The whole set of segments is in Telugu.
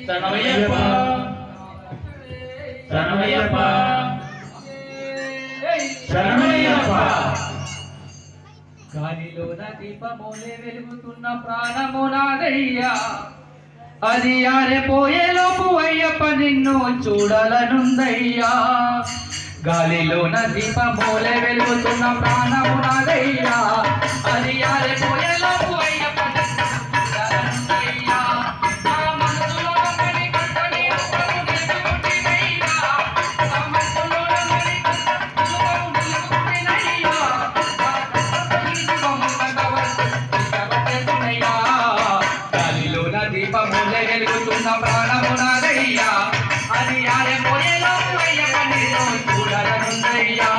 శరణమయ్యప్ప శరణమయ్యప్ప శరణమయ్యప్ప. గాలిలోన దీపమోలే వెలుగుతున్న ప్రాణము నాదయ్యా, అది ఆరిపోయేలోపు అయ్యప్ప నిన్ను చూడాలనుందయ్యా. గాలిలోన దీపమోలే వెలుగుతున్న ప్రాణము నాదయ్యా, అది ఆరిపోయేలోపు అయ్యప్ప నిన్ను చూడాలనుందయ్యా. నా మనసులో నన్ను కట్టని రూపము నిలుపుకుంటినయ్యా, నా మనసులో నన్ను కట్టని రూపము నిలుపుకుంటినయ్యా. గాలిలోన దీపములే వెలుగుతున్న ప్రాణము నాదయ్యా, అది ఆరిపోయేలోపు అయ్యప్ప నిన్ను చూడాలనుందయ్యా.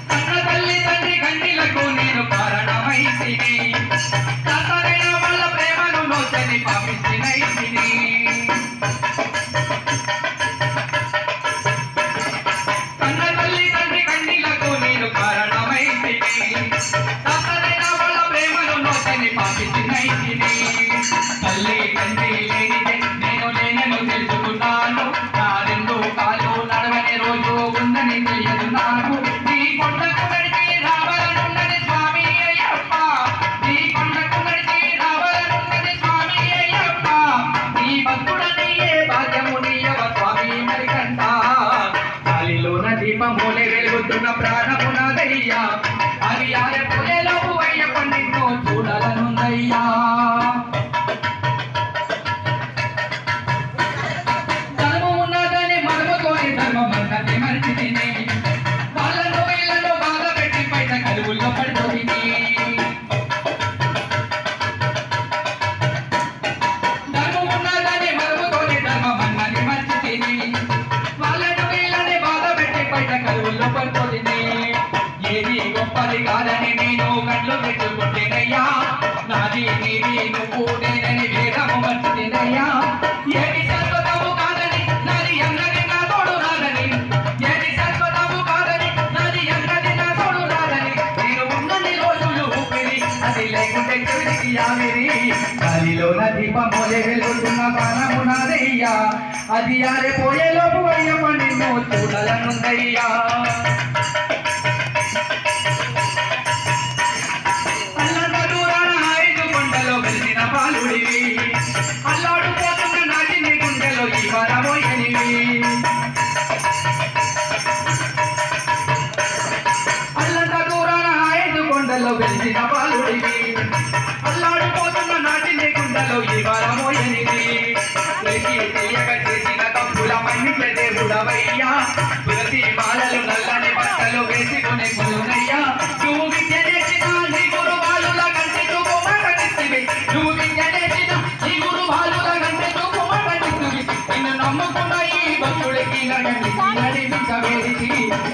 కన్న తల్లి తండ్రి కన్నీలకు నేను కారణమైతిని, కన్నరైన వాళ్ళ ప్రేమను నోచని పాపిస్తినైతిని. కన్న తల్లి తండ్రి కన్నీలకు నేను కారణమైతిని, కన్నరైన వాళ్ళ ప్రేమను నోచని పాపిస్తినైతిని. తల్లి తండ్రి లేనిదే నేను లేనను తెలుసుకున్నాను, నా రెండు కాళ్ళు నడవని రోజు ఉందని తెలియదు నాకు. నీ కొండకు నడిచి రావాలనున్నది స్వామి అయ్యప్ప, నీ కొండకు నడిచి రావాలనున్నది స్వామి అయ్యప్ప. నీ భక్తుడనయ్యే భాగ్యము నీయవ స్వామి మరికంట. గాలిలోన దీపమోలే వెలుగుతున్న ప్రాణము నాదయ్యా, అది ఆరిపోయేలోపు అయ్యప్ప నిన్ను చూడాలనుందయ్యా. ధర్మం ఉన్నదని మనముతోని ధర్మమన్నది మరిచితిని, వాళ్ళను వీళ్ళను బాధ పెట్టి పైన కలుగుల్లో పడిపోయింది. ధర్మం ఉన్నదని మనముతోని ధర్మమన్నది మరిచితిని, వాళ్ళను వీళ్ళని బాధ పెట్టి పైన కలుగుల్లో పడిపోయింది. ఏది గొప్పది కాదని నేను కళ్ళు పెట్టుకుంటేనయ్యా, నాది నీది నువ్వు నేనని భేదము మర్చితేనయ్యా. ఏది శాశ్వతము కాదని నాది అన్నది నా తోడు రాదని, ఏది శాశ్వతము కాదని నాది అన్నది నా తోడు రాదని. నేను ఉన్నన్ని రోజులు ఊపిరి, అది లేకుంటే చెవిటికి ఆవిరి. గాలిలోన దీపమోలే వెలుగుతున్న ప్రాణము నాదయ్యా, అది ఆరిపోయేలోపు అయ్యప్ప నిన్ను చూడాలనుందయ్యా. పాలుడివి అల్లాడుపోతున్న నాటి నీ గుండెలో ఈ వరమోయనివి. అల్లంత దూరాన 5 కొండల్లో వెలిసిన పాలుడివి, అల్లాడుపోతున్న నాటి నీ గుండెలో ఈ వరమోయనివి. తెలియక చేసిన తప్పుల మన్నించే దేవుడవయ్యా, తులసి మాలలు నల్లని బట్టలు వేసుకునే కొలునయ్యా. నువ్వు విద్య చేసిన నీ గురు బాలుల కంటి చూపు మాటనిస్తివి, నువ్వు విద్య చేసిన నీ గురు బాలుల కంటి చూపు మాటనిస్తివి. నిన్ను నమ్ముకున్న ఈ భక్తుడికి నడిపించవేదికి.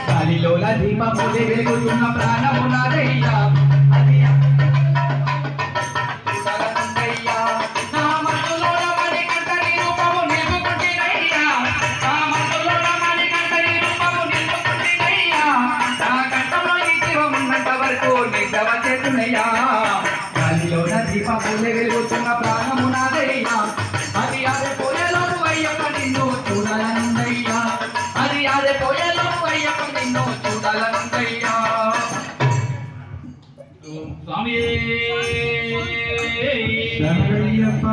గాలిలోన దీపమోలే వెలుగుతున్న ప్రాణము నాదయ్యా, అది చూడాలనుందయ్యా. నా మనసులోన మణికంఠని రూపము నిలుపుకుంటినయ్యా, నా మనసులోన మణికంఠని రూపము నిలుపుకుంటినయ్యా. నా కంఠంలో ఈ జీవం ఉన్నంత వరకు నిద్ర చేతునయ్యా. గాలిలోన దీపమోలే వెలుగుతున్న ప్రాణము నాదయ్యా, అది ఆరిపోయేలోపు అయ్యప్ప నిన్ను చూడాలనుందయ్యా, అది ఆరిపోయేలోపు అయ్యప్ప నిన్ను చూడాలనుందయ్యా. స్వామి శరణమయ్యప్ప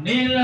నీల